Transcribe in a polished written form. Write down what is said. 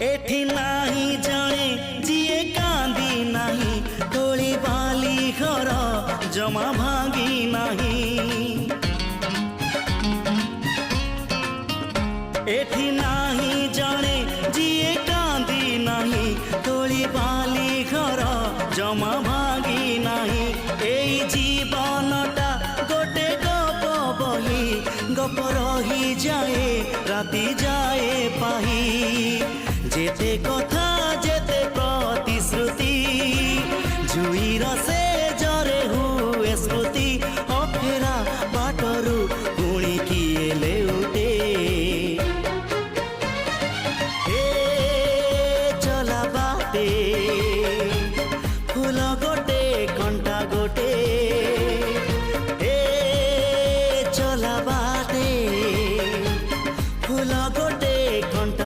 एठी नाही जाने जिए कांदी नाही तोली बाली घर जमा भांगी नाही। एठी नाही जाने जिए कांदी नाही तोली बाली घर जमा भांगी नाही। एई जीवनटा गोटे गप बही गप रही जाए राति जाए पाही जेते कथा